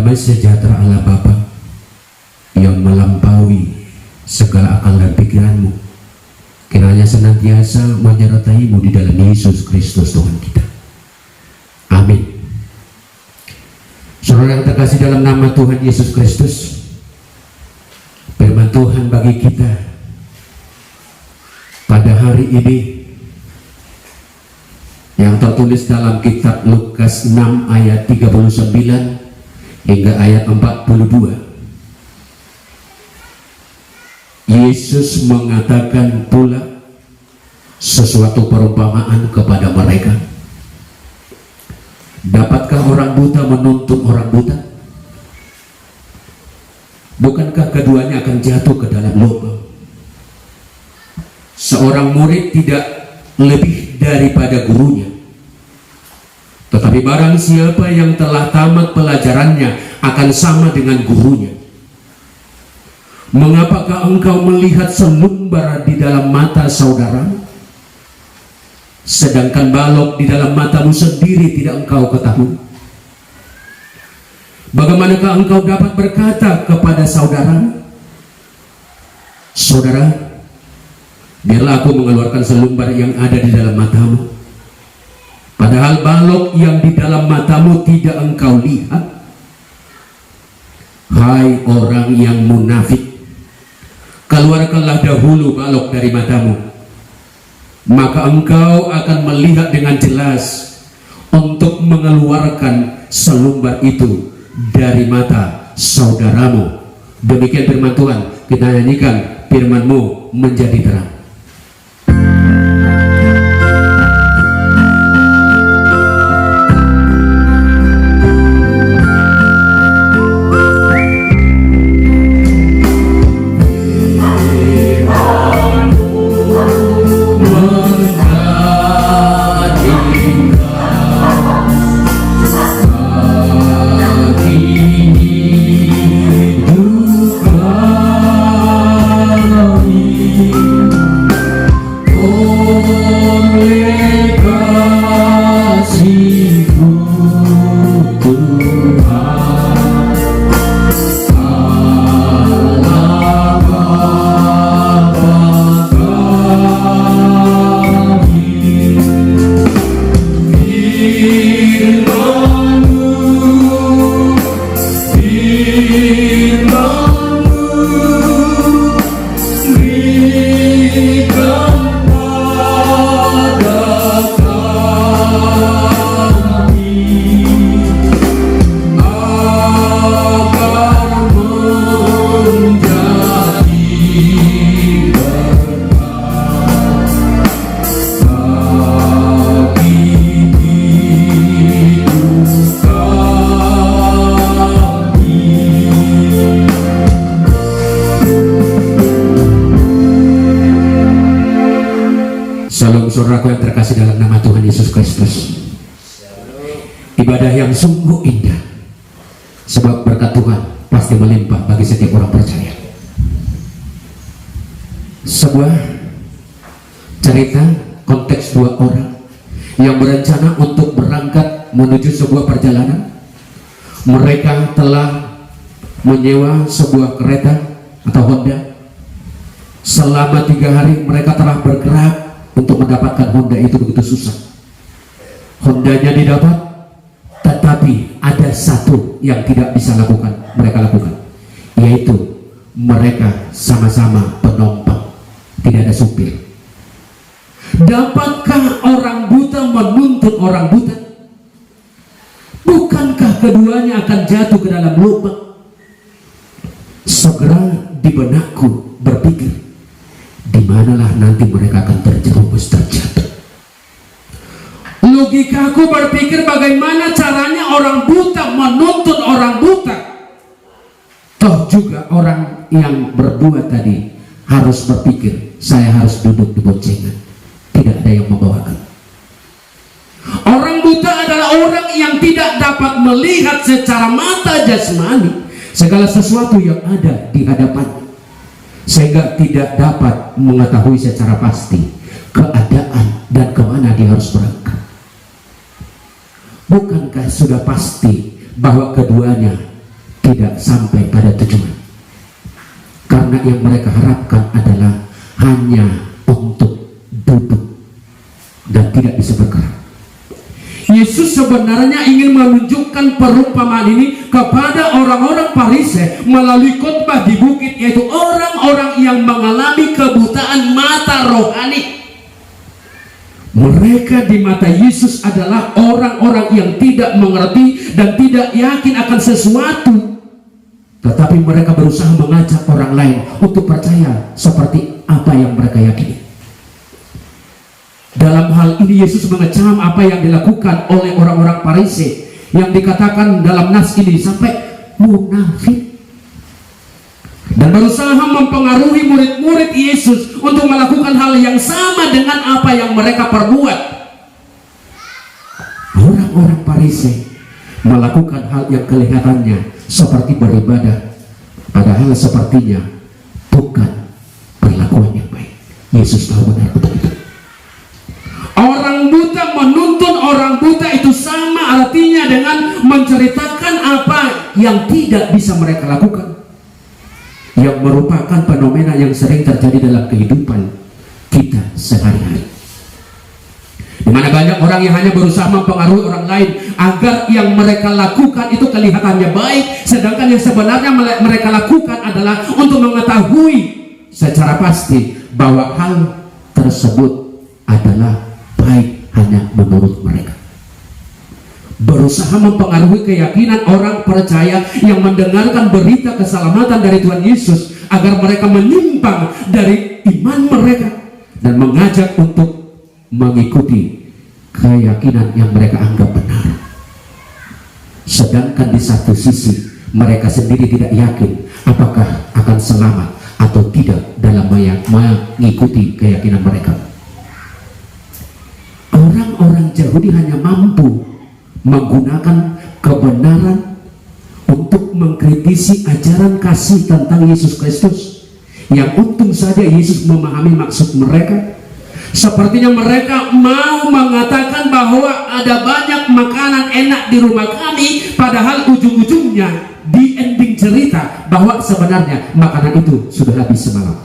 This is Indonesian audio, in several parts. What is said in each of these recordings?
Damai sejahtera Allah Bapa yang melampaui segala akal dan pikiranmu, kiranya senantiasa menyertaimu di dalam Yesus Kristus Tuhan kita. Amin. Saudara yang terkasih dalam nama Tuhan Yesus Kristus, firman Tuhan bagi kita pada hari ini yang tertulis dalam kitab Lukas 6 ayat 39 hingga ayat 42. Yesus mengatakan pula sesuatu perumpamaan kepada mereka. Dapatkah orang buta menuntun orang buta? Bukankah keduanya akan jatuh ke dalam lubang? Seorang murid tidak lebih daripada gurunya. Tetapi barang siapa yang telah tamat pelajarannya akan sama dengan gurunya. Mengapakah engkau melihat selumbar di dalam mata saudaramu, sedangkan balok di dalam matamu sendiri tidak engkau ketahui? Bagaimanakah engkau dapat berkata kepada saudaramu, saudara, biarlah aku mengeluarkan selumbar yang ada di dalam matamu, padahal balok yang di dalam matamu tidak engkau lihat? Hai orang yang munafik, keluarkanlah dahulu balok dari matamu, maka engkau akan melihat dengan jelas untuk mengeluarkan selumbar itu dari mata saudaramu. Demikian firman Tuhan. Kita nyanyikan firman-Mu menjadi terang. Saudaraku yang terkasih dalam nama Tuhan Yesus Kristus, ibadah yang sungguh indah, sebab berkat Tuhan pasti melimpah bagi setiap orang percaya. Sebuah cerita konteks dua orang yang berencana untuk berangkat menuju sebuah perjalanan. Mereka telah menyewa sebuah kereta atau Honda. Selama 3 hari mereka telah bergerak untuk mendapatkan Honda itu begitu susah. Hondanya didapat, tetapi ada satu yang tidak bisa mereka lakukan, yaitu mereka sama-sama penumpang, tidak ada supir. Dapatkah orang buta menuntun orang buta? Bukankah keduanya akan jatuh ke dalam lubang? Segera di benakku berpikir, di manalah nanti mereka akan terjerumus terjatuh. Logikaku berpikir, bagaimana caranya orang buta menuntun orang buta? Toh juga orang yang berdua tadi harus berpikir, saya harus duduk di boncengan, tidak ada yang membawakan. Orang buta adalah orang yang tidak dapat melihat secara mata jasmani segala sesuatu yang ada di hadapannya, sehingga tidak dapat mengetahui secara pasti keadaan dan kemana dia harus berangkat. Bukankah sudah pasti bahwa keduanya tidak sampai pada tujuan, karena yang mereka harapkan adalah hanya untuk duduk dan tidak bisa bergerak. Yesus sebenarnya ingin menunjukkan perumpamaan ini kepada orang-orang Farisi melalui khotbah di bukit, yaitu orang-orang yang mengalami kebutaan mata rohani. Mereka di mata Yesus adalah orang-orang yang tidak mengerti dan tidak yakin akan sesuatu, tetapi mereka berusaha mengajak orang lain untuk percaya seperti apa yang mereka yakini. Dalam hal ini Yesus mengecam apa yang dilakukan oleh orang-orang Farisi yang dikatakan dalam nas ini sampai munafik, dan berusaha mempengaruhi murid-murid Yesus untuk melakukan hal yang sama dengan apa yang mereka perbuat. Orang-orang Farisi melakukan hal yang kelihatannya seperti beribadah, padahal sepertinya bukan perlakuan yang baik. Yesus tahu benar betul itu. Orang buta menuntun orang buta itu sama artinya dengan menceritakan apa yang tidak bisa mereka lakukan, yang merupakan fenomena yang sering terjadi dalam kehidupan kita sehari-hari, di mana banyak orang yang hanya berusaha mempengaruhi orang lain agar yang mereka lakukan itu kelihatannya baik, sedangkan yang sebenarnya mereka lakukan adalah untuk mengetahui secara pasti bahwa hal tersebut adalah baik hanya menurut mereka. Berusaha mempengaruhi keyakinan orang percaya yang mendengarkan berita keselamatan dari Tuhan Yesus agar mereka menyimpang dari iman mereka dan mengajak untuk mengikuti keyakinan yang mereka anggap benar. Sedangkan di satu sisi mereka sendiri tidak yakin apakah akan selamat atau tidak dalam mengikuti keyakinan mereka. Orang-orang Yahudi hanya mampu menggunakan kebenaran untuk mengkritisi ajaran kasih tentang Yesus Kristus, yang untung saja Yesus memahami maksud mereka. Sepertinya mereka mau mengatakan bahwa ada banyak makanan enak di rumah kami, padahal ujung-ujungnya di ending cerita bahwa sebenarnya makanan itu sudah habis semalam.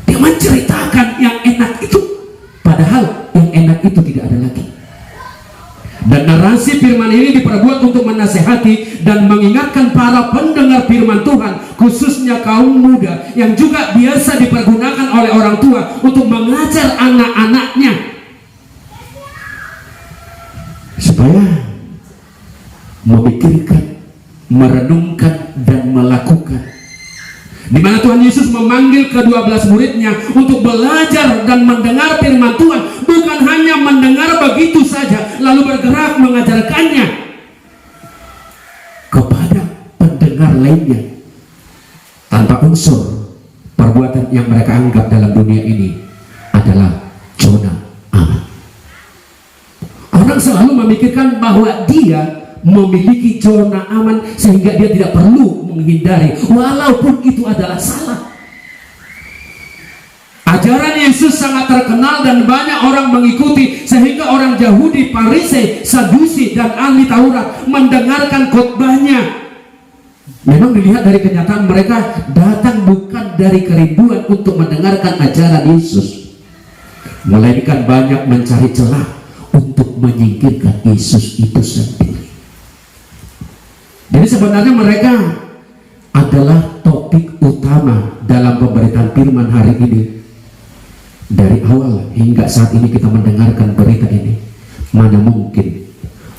Dia menceritakan yang enak itu, padahal yang enak itu tidak ada lagi. Dan narasi firman ini diperbuat untuk menasehati dan mengingatkan para pendengar firman Tuhan, khususnya kaum muda yang juga biasa dipergunakan oleh orang tua untuk mengajar anak-anaknya supaya memikirkan, merenungkan, dan melakukan. Di mana Tuhan Yesus memanggil ke-12 muridnya untuk belajar dan mendengar firman Tuhan, bukan hanya mendengar begitu saja lalu bergerak mengajarkannya kepada pendengar lainnya tanpa unsur perbuatan yang mereka anggap dalam dunia ini adalah zona aman. Orang selalu memikirkan bahwa dia memiliki zona aman sehingga dia tidak perlu menghindari, walaupun itu adalah salah. Ajaran Yesus sangat terkenal dan banyak orang mengikuti, sehingga orang Yahudi, Farisi, Sadusi, dan ahli Taurat mendengarkan khotbahnya. Memang dilihat dari kenyataan mereka datang bukan dari kerinduan untuk mendengarkan ajaran Yesus, melainkan banyak mencari celah untuk menyingkirkan Yesus itu sendiri. Jadi sebenarnya mereka adalah topik utama dalam pemberitaan firman hari ini. Dari awal hingga saat ini kita mendengarkan berita ini, mana mungkin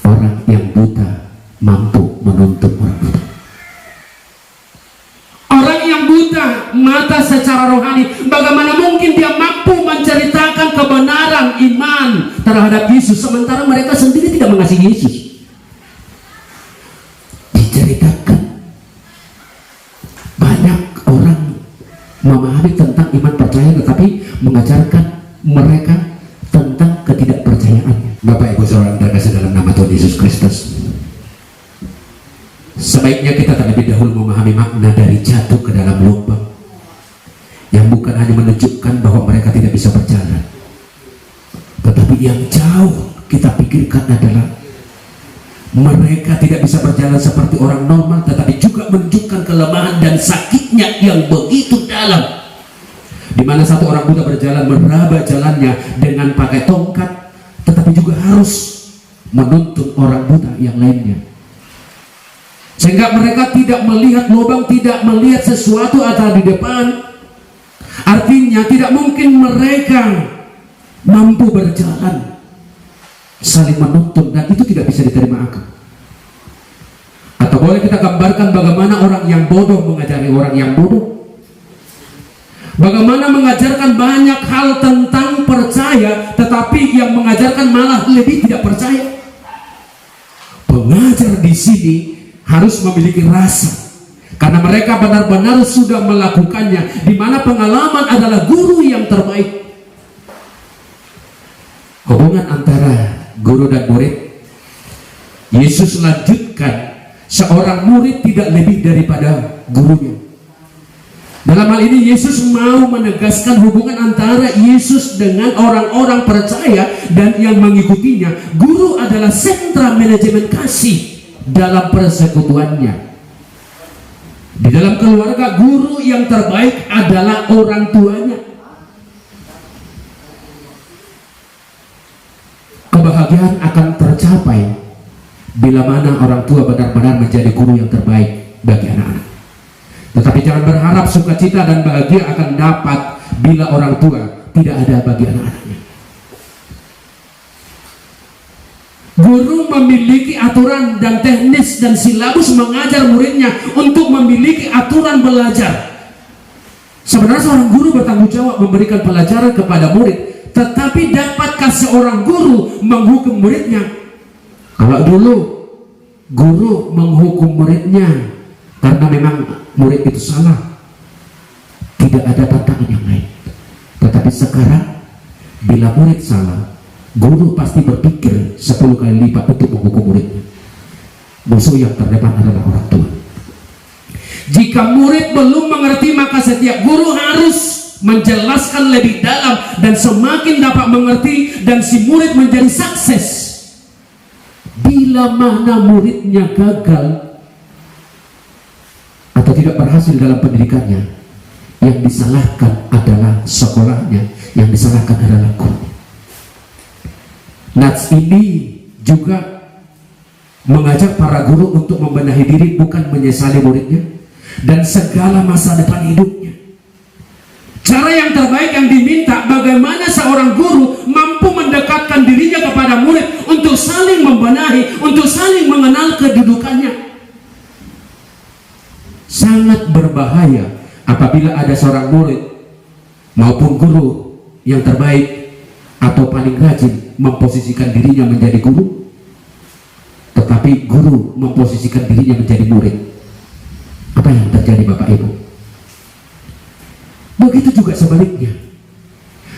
orang yang buta mampu menuntun orang buta. Orang yang buta mata secara rohani, bagaimana mungkin dia mampu menceritakan kebenaran iman terhadap Yesus sementara mereka sendiri tidak mengasihi Yesus? Memahami tentang iman percaya tetapi mengajarkan mereka tentang ketidakpercayaannya. Bapak Ibu Saudara terkasih dalam nama Tuhan Yesus Kristus, sebaiknya kita terlebih dahulu memahami makna dari jatuh ke dalam lubang, yang bukan hanya menunjukkan bahwa mereka tidak bisa berjalan, tetapi yang jauh kita pikirkan adalah Mereka tidak bisa berjalan seperti orang normal, tetapi juga menunjukkan kelemahan dan sakitnya yang begitu dalam, di mana satu orang buta berjalan meraba jalannya dengan pakai tongkat, tetapi juga harus menuntun orang buta yang lainnya, sehingga mereka tidak melihat lubang, tidak melihat sesuatu ada di depan. Artinya tidak mungkin mereka mampu berjalan saling menuntun, dan itu tidak bisa diterima akal. Atau boleh kita gambarkan bagaimana orang yang bodoh mengajari orang yang bodoh, bagaimana mengajarkan banyak hal tentang percaya, tetapi yang mengajarkan malah lebih tidak percaya. Pengajar di sini harus memiliki rasa, karena mereka benar-benar sudah melakukannya, di mana pengalaman adalah guru yang terbaik. Hubungan antara guru dan murid, Yesus lanjutkan, seorang murid tidak lebih daripada gurunya. Dalam hal ini Yesus mau menegaskan hubungan antara Yesus dengan orang-orang percaya dan yang mengikutinya. Guru adalah sentra manajemen kasih dalam persekutuannya. Di dalam keluarga, guru yang terbaik adalah orang tuanya. Kebahagiaan akan tercapai bila mana orang tua benar-benar menjadi guru yang terbaik bagi anak-anak. Tetapi jangan berharap sukacita dan bahagia akan dapat bila orang tua tidak ada bagi anak-anaknya. Guru memiliki aturan dan teknis dan silabus mengajar muridnya untuk memiliki aturan belajar. Sebenarnya seorang guru bertanggung jawab memberikan pelajaran kepada murid, tetapi dapatkah seorang guru menghukum muridnya? Kalau dulu guru menghukum muridnya karena memang murid itu salah, tidak ada tantangan yang lain. Tetapi sekarang bila murid salah, guru pasti berpikir 10 kali lipat untuk menghukum muridnya. Musuh yang terdepan adalah orang tua. Jika murid belum mengerti, maka setiap guru harus menjelaskan lebih dalam, dan semakin dapat mengerti dan si murid menjadi sukses. Bila mana muridnya gagal atau tidak berhasil dalam pendidikannya, yang disalahkan adalah sekolahnya, yang disalahkan adalah gurunya. Nats ini juga mengajak para guru untuk membenahi diri, bukan menyesali muridnya dan segala masa depan hidupnya. Cara yang terbaik yang diminta, bagaimana seorang guru mampu mendekatkan dirinya kepada murid untuk saling membenahi, untuk saling mengenal kedudukannya. Sangat berbahaya apabila ada seorang murid maupun guru yang terbaik atau paling rajin memposisikan dirinya menjadi guru, tetapi guru memposisikan dirinya menjadi murid. Apa yang terjadi Bapak Ibu? Begitu juga sebaliknya.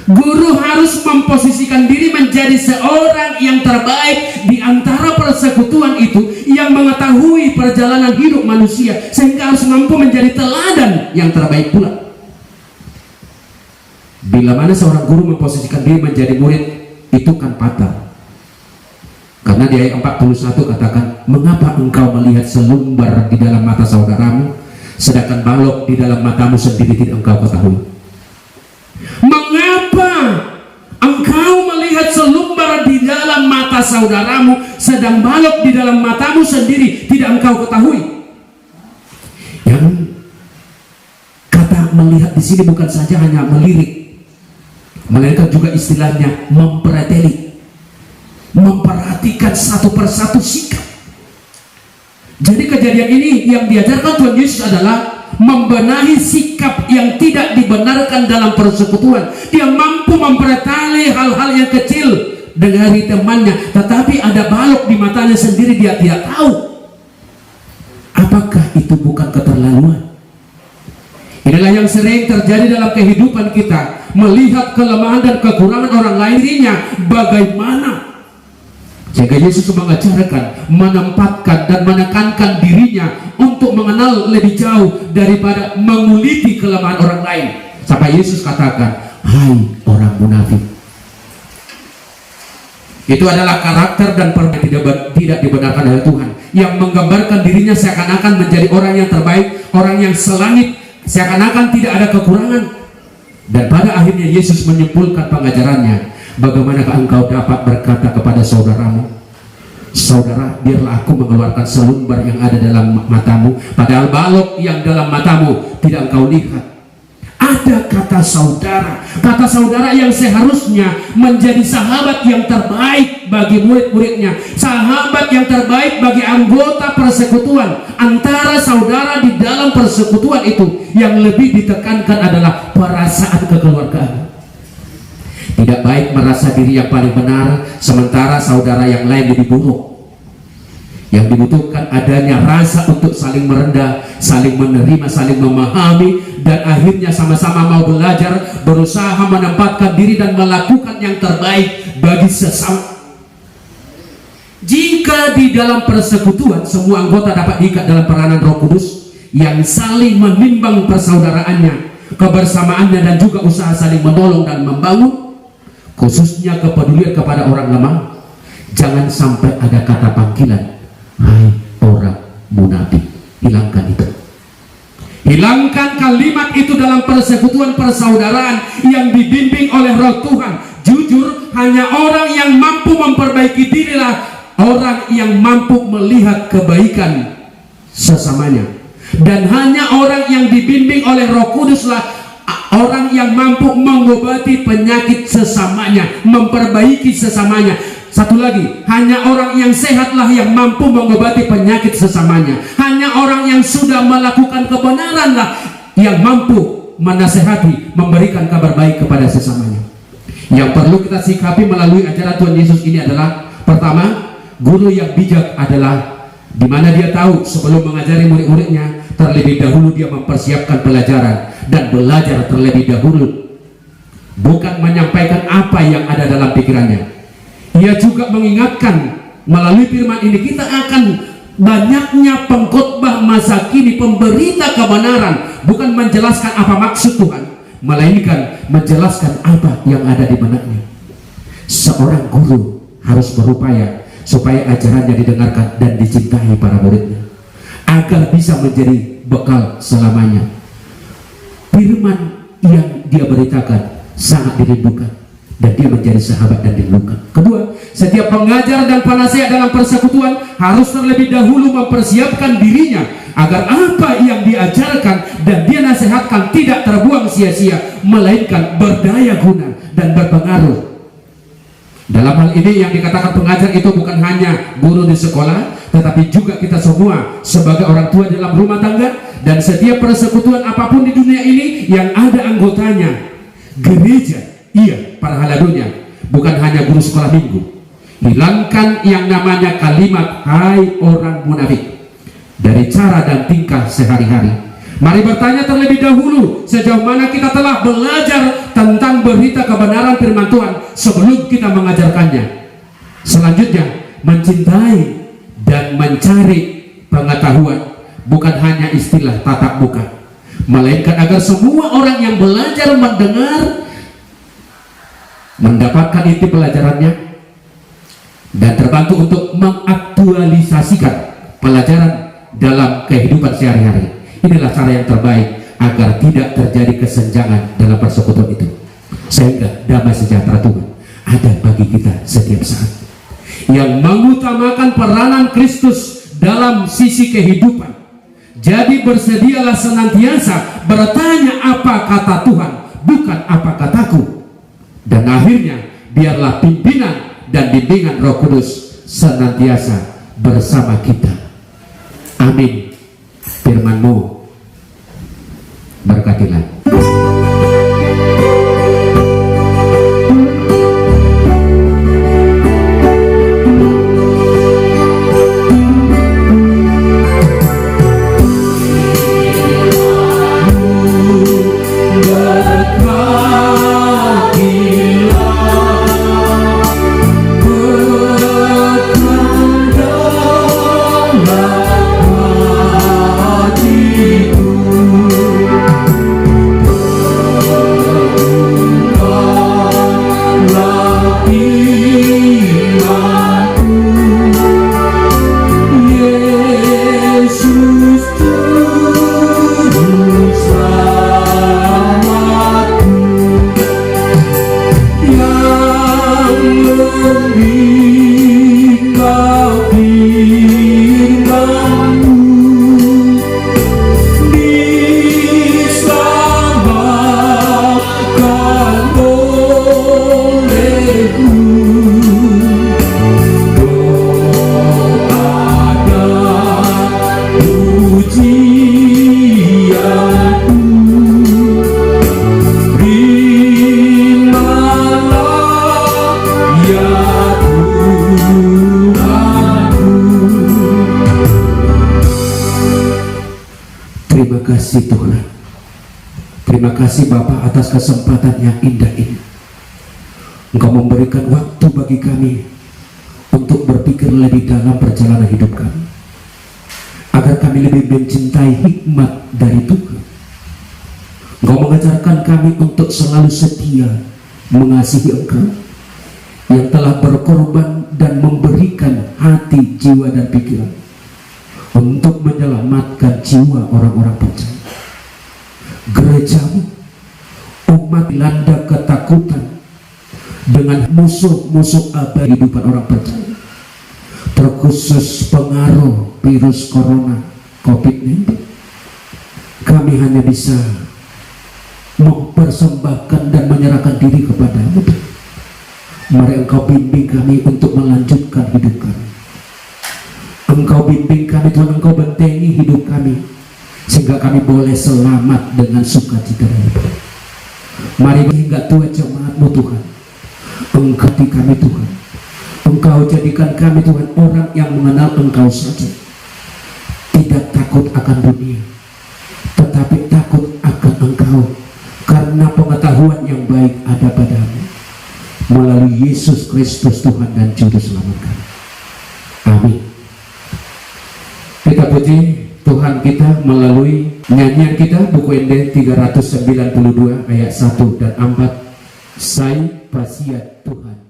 Guru harus memposisikan diri menjadi seorang yang terbaik di antara persekutuan itu, yang mengetahui perjalanan hidup manusia, sehingga harus mampu menjadi teladan yang terbaik pula. Bila mana seorang guru memposisikan diri menjadi murid, itu kan fatal. Karena di ayat 41 katakan, mengapa engkau melihat selumbar di dalam mata saudaramu, sedangkan balok di dalam matamu sendiri tidak engkau ketahui? Mengapa engkau melihat selumbar di dalam mata saudaramu, sedang balok di dalam matamu sendiri tidak engkau ketahui? Yang kata melihat di sini bukan saja hanya melirik, melainkan juga istilahnya mempreteli, memperhatikan satu persatu sikap. Jadi kejadian ini yang diajarkan Tuhan Yesus adalah membenahi sikap yang tidak dibenarkan dalam persekutuan. Dia mampu memperhatikan hal-hal yang kecil dari temannya, tetapi ada balok di matanya sendiri, dia tidak tahu. Apakah itu bukan keterlaluan? Inilah yang sering terjadi dalam kehidupan kita, melihat kelemahan dan kekurangan orang lainnya bagaimana. Sehingga Yesus mengajarkan, menempatkan dan menekankan dirinya untuk mengenal lebih jauh daripada menguliti kelemahan orang lain. Sampai Yesus katakan, hai orang munafik, Itu adalah karakter dan tidak dibenarkan oleh Tuhan, yang menggambarkan dirinya seakan-akan menjadi orang yang terbaik, orang yang selangit, seakan-akan tidak ada kekurangan. Dan pada akhirnya Yesus menyimpulkan pengajarannya, bagaimanakah engkau dapat berkata kepada saudaramu, saudara, biarlah aku mengeluarkan selumbar yang ada dalam matamu, padahal balok yang dalam matamu tidak engkau lihat. Ada kata saudara yang seharusnya menjadi sahabat yang terbaik bagi murid-muridnya, sahabat yang terbaik bagi anggota persekutuan. Antara saudara di dalam persekutuan itu, yang lebih ditekankan adalah perasaan kekeluargaan. Tidak baik merasa diri yang paling benar, sementara saudara yang lain lebih buruk. Yang dibutuhkan adanya rasa untuk saling merendah, saling menerima, saling memahami, dan akhirnya sama-sama mau belajar, berusaha menempatkan diri dan melakukan yang terbaik bagi sesama. Jika di dalam persekutuan semua anggota dapat diikat dalam peranan Roh Kudus yang saling menimbang persaudaraannya, kebersamaannya, dan juga usaha saling menolong dan membangun, khususnya kepedulian kepada orang lemah, jangan sampai ada kata panggilan, hai orang munafik. Hilangkan itu. Hilangkan kalimat itu dalam persekutuan persaudaraan yang dibimbing oleh Roh Tuhan. Jujur, hanya orang yang mampu memperbaiki dirilah orang yang mampu melihat kebaikan sesamanya. Dan hanya orang yang dibimbing oleh Roh Kuduslah orang yang mampu mengobati penyakit sesamanya, memperbaiki sesamanya. Satu lagi, hanya orang yang sehatlah yang mampu mengobati penyakit sesamanya. Hanya orang yang sudah melakukan kebenaranlah yang mampu menasehati, memberikan kabar baik kepada sesamanya. Yang perlu kita sikapi melalui ajaran Tuhan Yesus ini adalah, pertama, guru yang bijak adalah di mana dia tahu sebelum mengajari murid-muridnya, terlebih dahulu dia mempersiapkan pelajaran dan belajar terlebih dahulu, bukan menyampaikan apa yang ada dalam pikirannya. Ia juga mengingatkan melalui firman ini, kita akan banyaknya pengkhotbah masa kini, pemberita kebenaran, bukan menjelaskan apa maksud Tuhan, melainkan menjelaskan apa yang ada di benaknya. Seorang guru harus berupaya supaya ajarannya didengarkan dan dicintai para muridnya, agar bisa menjadi bekal selamanya. Firman yang dia beritakan sangat dirindukan, dan dia menjadi sahabat dan dirindukan. Kedua, setiap pengajar dan penasehat dalam persekutuan harus terlebih dahulu mempersiapkan dirinya agar apa yang diajarkan dan dia nasihatkan tidak terbuang sia-sia, melainkan berdaya guna dan berpengaruh. Dalam hal ini yang dikatakan pengajar itu bukan hanya guru di sekolah, tetapi juga kita semua sebagai orang tua dalam rumah tangga, dan setiap persekutuan apapun di dunia ini yang ada anggotanya. Gereja, iya, para haladunya, bukan hanya guru sekolah minggu. Hilangkan yang namanya kalimat hai orang munafik dari cara dan tingkah sehari-hari. Mari bertanya terlebih dahulu, sejauh mana kita telah belajar tentang berita kebenaran firman Tuhan sebelum kita mengajarkannya. Selanjutnya, mencintai dan mencari pengetahuan bukan hanya istilah tatap muka, melainkan agar semua orang yang belajar mendengar mendapatkan inti pelajarannya dan terbantu untuk mengaktualisasikan pelajaran dalam kehidupan sehari-hari. Inilah cara yang terbaik agar tidak terjadi kesenjangan dalam persekutuan itu, sehingga damai sejahtera Tuhan ada bagi kita setiap saat, yang mengutamakan peranan Kristus dalam sisi kehidupan. Jadi bersedialah senantiasa bertanya apa kata Tuhan, bukan apa kataku. Dan akhirnya biarlah pimpinan dan bimbingan Roh Kudus senantiasa bersama kita. Amin. Firman-Mu berkatilah. Berkatilah Terima kasih Tuhan. Terima kasih Bapa atas kesempatan yang indah ini. Engkau memberikan waktu bagi kami untuk berpikir lebih dalam perjalanan hidup kami, agar kami lebih mencintai hikmat dari Tuhan. Engkau mengajarkan kami untuk selalu setia mengasihi Engkau yang telah berkorban dan memberikan hati, jiwa, dan pikiran untuk menyelamatkan jiwa orang-orang percaya. Gerejamu, umat dilanda ketakutan dengan musuh-musuh abadi kehidupan orang percaya, terkhusus pengaruh virus corona COVID-19. Kami hanya bisa mempersembahkan dan menyerahkan diri kepadamu. Mari Engkau bimbing kami untuk melanjutkan hidup kami. Engkau bimbing kami Tuhan, Engkau bentengi hidup kami sehingga kami boleh selamat dengan sukacita dan ibadah. Mari hingga tua jemaat-Mu Tuhan, Engkau di kami Tuhan. Engkau jadikan kami Tuhan orang yang mengenal Engkau saja, tidak takut akan dunia, tetapi takut akan Engkau, karena pengetahuan yang baik ada padamu melalui Yesus Kristus Tuhan dan Juru Selamat kami. Amin. Kita puji Tuhan kita melalui nyanyian kita, buku ND 392 ayat 1 dan 4. Saya pasiat Tuhan.